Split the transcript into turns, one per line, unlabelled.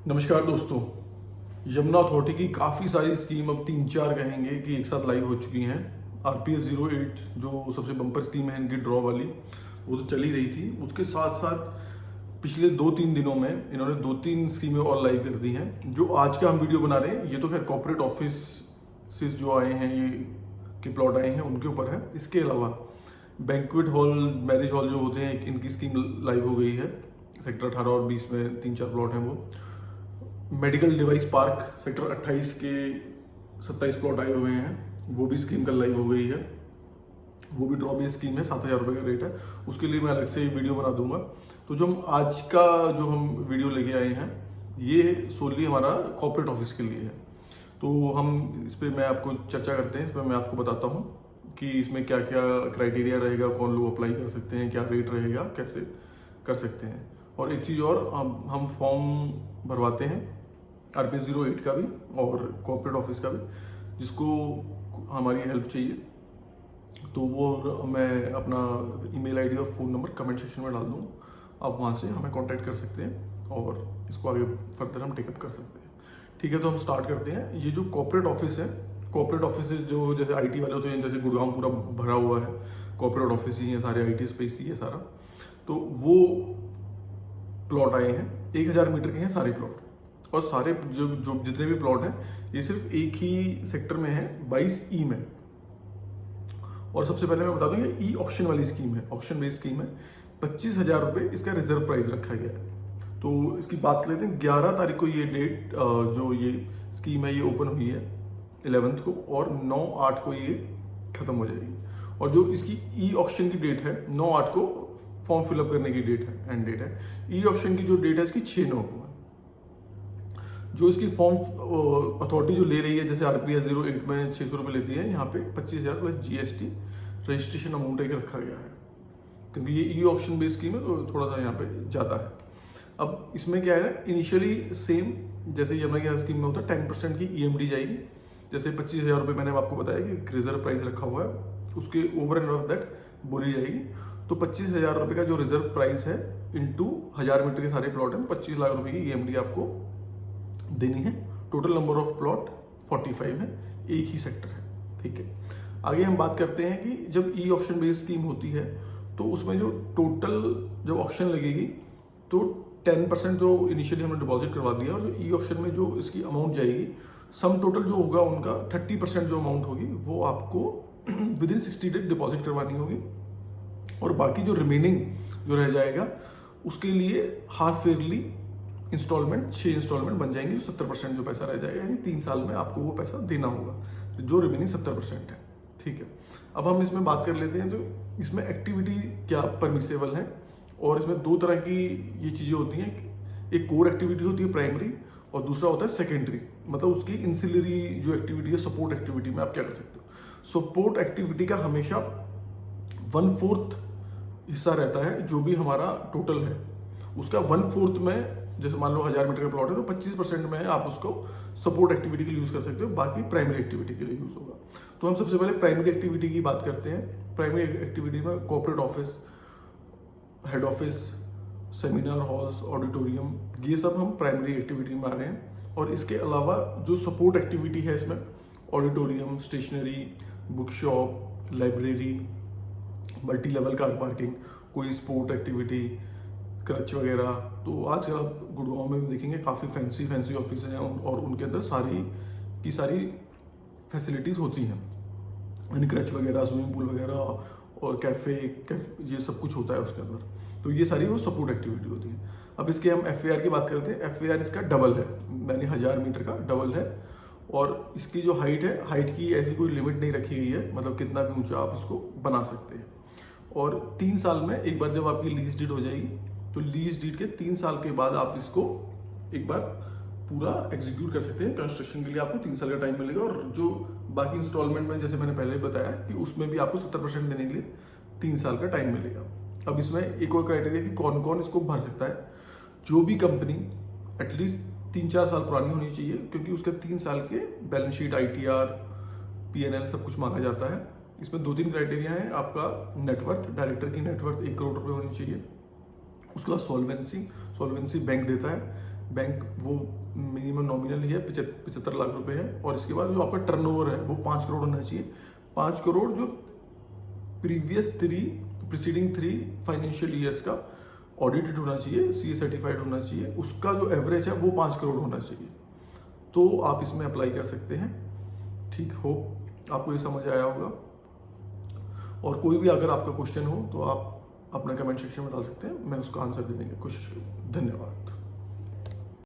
नमस्कार दोस्तों। यमुना अथॉरिटी की काफ़ी सारी स्कीम अब 3-4 कहेंगे कि एक साथ लाइव हो चुकी हैं। RPS 08 जो सबसे बम्पर स्कीम है इनकी ड्रॉ वाली, वो तो चल ही रही थी। उसके साथ साथ पिछले 2-3 दिनों में इन्होंने 2-3 स्कीमें और लाइव कर दी हैं। जो आज का हम वीडियो बना रहे हैं ये तो खैर कॉर्पोरेट ऑफिस से जो आए हैं, ये के प्लॉट आए हैं उनके ऊपर है। इसके अलावा बैंक्वेट हॉल, मैरिज हॉल जो होते हैं, इनकी स्कीम लाइव हो गई है। सेक्टर 18 और 20 में 3-4 प्लॉट हैं वो। मेडिकल डिवाइस पार्क सेक्टर 28 के 27 प्लॉट आए हुए हैं, वो भी स्कीम कल लाइव हो गई है। वो भी ड्रॉ बेस स्कीम है, 7,000 रुपये का रेट है। उसके लिए मैं अलग से वीडियो बना दूंगा। तो जो हम आज का जो हम वीडियो लेके आए हैं ये सोनली हमारा कॉर्पोरेट ऑफिस के लिए है। तो हम इस पर मैं आपको चर्चा करते हैं। इसमें मैं आपको बताता हूँ कि इसमें क्या क्या क्राइटेरिया रहेगा, कौन लोग अप्लाई कर सकते हैं, क्या रेट रहेगा, कैसे कर सकते हैं। और एक चीज़ और, हम फॉर्म भरवाते हैं RPS 08 का भी और कॉर्पोरेट ऑफिस का भी। जिसको हमारी हेल्प चाहिए तो वो मैं अपना ईमेल आईडी और फ़ोन नंबर कमेंट सेक्शन में डाल दूँगा। आप वहाँ से हमें कांटेक्ट कर सकते हैं और इसको आगे फर्दर हम टेकअप कर सकते हैं। ठीक है, तो हम स्टार्ट करते हैं। ये जो कॉर्पोरेट ऑफिस है, कॉर्पोरेट ऑफिस जो जैसे IT वाले होते हैं, जैसे गुड़गांव पूरा भरा हुआ है, कॉर्पोरेट ऑफिस ही है सारे, IT स्पेस ही है सारा। तो वो प्लॉट आए हैं, 1,000 मीटर के हैं सारे प्लॉट। और सारे जो जो जितने भी प्लॉट हैं ये सिर्फ एक ही सेक्टर में है, 22E में। और सबसे पहले मैं बता दूं ये ई ऑप्शन वाली स्कीम है, ऑप्शन बेस्ड स्कीम है। 25,000 रुपये इसका रिजर्व प्राइस रखा गया है। तो इसकी बात कर लेते हैं। 11 तारीख को ये डेट जो ये स्कीम है ये ओपन हुई है 11th को, और 9/8 को ये खत्म हो जाएगी। और जो इसकी ई ऑप्शन की डेट है 9/8 को फॉर्म फिलअप करने की डेट है, एंड डेट है। ई ऑप्शन की जो डेट है इसकी 6/9 को है। जो इसकी फॉर्म अथॉरिटी जो ले रही है, जैसे RPS 08 में 600 रुपये लेती है, यहाँ पे 25,000 प्लस GST रजिस्ट्रेशन अमाउंट एक रखा गया है, क्योंकि ये ई ऑप्शन बेस्ड स्कीम है तो थोड़ा सा यहाँ पे ज़्यादा है। अब इसमें क्या है, इनिशियली सेम जैसे यमुना की स्कीम में होता है 10% की EMD जाएगी। जैसे 25,000 रुपये मैंने आपको बताया कि रिजर्व प्राइस रखा हुआ है, उसके ओवर एंड ऑफ दैट बोली जाएगी। तो 25,000 रुपये का जो रिजर्व प्राइस है इंटू 1,000 मीटर के सारे प्लॉट हैं, 25 लाख रुपए की EMD आपको देनी है। टोटल नंबर ऑफ प्लॉट 45 है, एक ही सेक्टर है। ठीक है, आगे हम बात करते हैं कि जब ई ऑप्शन बेस्ड स्कीम होती है तो उसमें जो टोटल जब ऑप्शन लगेगी तो 10% जो इनिशियली हमने डिपॉजिट करवा दिया, और जो ई ऑप्शन में जो इसकी अमाउंट जाएगी, सम टोटल जो होगा उनका 30% जो अमाउंट होगी वो आपको विद इन 60 डेज डिपॉजिट करवानी होगी। और बाकी जो रिमेनिंग जो रह जाएगा उसके लिए हाफ ईयरली इंस्टॉलमेंट 6 इंस्टॉलमेंट बन जाएंगे। 70% जो पैसा रह जाएगा, यानी 3 साल में आपको वो पैसा देना होगा, जो रिमेनिंग 70% है। ठीक है, अब हम इसमें बात कर लेते हैं तो इसमें एक्टिविटी क्या परमिसेबल है। और इसमें 2 तरह की ये चीज़ें होती हैं। एक कोर एक्टिविटी होती है प्राइमरी, और दूसरा होता है सेकेंडरी, मतलब उसकी इंसिलरी जो एक्टिविटी है, सपोर्ट एक्टिविटी में आप क्या कर सकते हो। सपोर्ट एक्टिविटी का हमेशा 1/4 हिस्सा रहता है, जो भी हमारा टोटल है उसका 1/4 में, जैसे मान लो 1,000 मीटर का प्लॉट है तो 25% में आप उसको सपोर्ट एक्टिविटी के लिए यूज कर सकते हो, बाकी प्राइमरी एक्टिविटी के लिए यूज होगा। तो हम सबसे पहले प्राइमरी एक्टिविटी की बात करते हैं। प्राइमरी एक्टिविटी में corporate office, head office, seminar halls, auditorium, ये सब हम प्राइमरी एक्टिविटी में आ रहे हैं। और इसके अलावा जो सपोर्ट एक्टिविटी है इसमें auditorium, stationery, book shop, library, multi level car parking, कोई स्पोर्ट एक्टिविटी, क्रच वगैरह। तो आजकल आप गुड़गांव में भी देखेंगे काफ़ी फैंसी ऑफिस हैं और उनके अंदर सारी की सारी फैसिलिटीज़ होती हैं, यानी क्रच वगैरह, स्विमिंग पूल वगैरह और कैफ़े, ये सब कुछ होता है उसके अंदर। तो ये सारी वो सपोर्ट एक्टिविटी होती है। अब इसके हम FAR की बात करते हैं। FAR इसका डबल है, यानी 1,000 मीटर का डबल है। और इसकी जो हाइट है, हाइट की ऐसी कोई लिमिट नहीं रखी गई है, मतलब कितना भी ऊंचा आप इसको बना सकते हैं। और 3 साल में एक बार जब आपकी लीज डीड हो जाएगी तो लीज डीड के 3 साल के बाद आप इसको एक बार पूरा एग्जीक्यूट कर सकते हैं। कंस्ट्रक्शन के लिए आपको 3 साल का टाइम मिलेगा। और जो बाकी इंस्टॉलमेंट में, जैसे मैंने पहले बताया कि उसमें भी आपको 70% देने के लिए 3 साल का टाइम मिलेगा। अब इसमें एक और क्राइटेरिया कि कौन कौन इसको भर सकता है। जो भी कंपनी एटलीस्ट 3-4 साल पुरानी होनी चाहिए, क्योंकि उसके 3 साल के बैलेंस शीट, ITR, PNL सब कुछ मांगा जाता है। इसमें 2-3 क्राइटेरिया है। आपका नेटवर्थ, डायरेक्टर की नेटवर्थ 1 करोड़ रुपए होनी चाहिए। उसके बाद सॉल्वेंसी बैंक देता है। बैंक वो मिनिमम नॉमिनल ही है 75 लाख रुपए है। और इसके बाद जो आपका टर्नओवर है वो 5 करोड़ होना चाहिए। 5 करोड़ जो प्रीसीडिंग 3 फाइनेंशियल ईयर्स का ऑडिटेड होना चाहिए, सीए सर्टिफाइड होना चाहिए, उसका जो एवरेज है वो 5 करोड़ होना चाहिए। तो आप इसमें अप्लाई कर सकते हैं। ठीक हो, आपको ये समझ आया होगा। और कोई भी अगर आपका क्वेश्चन हो तो आप अपना कमेंट सेक्शन में डाल सकते हैं, मैं उसका आंसर देने की कोशिश करूँ। धन्यवाद।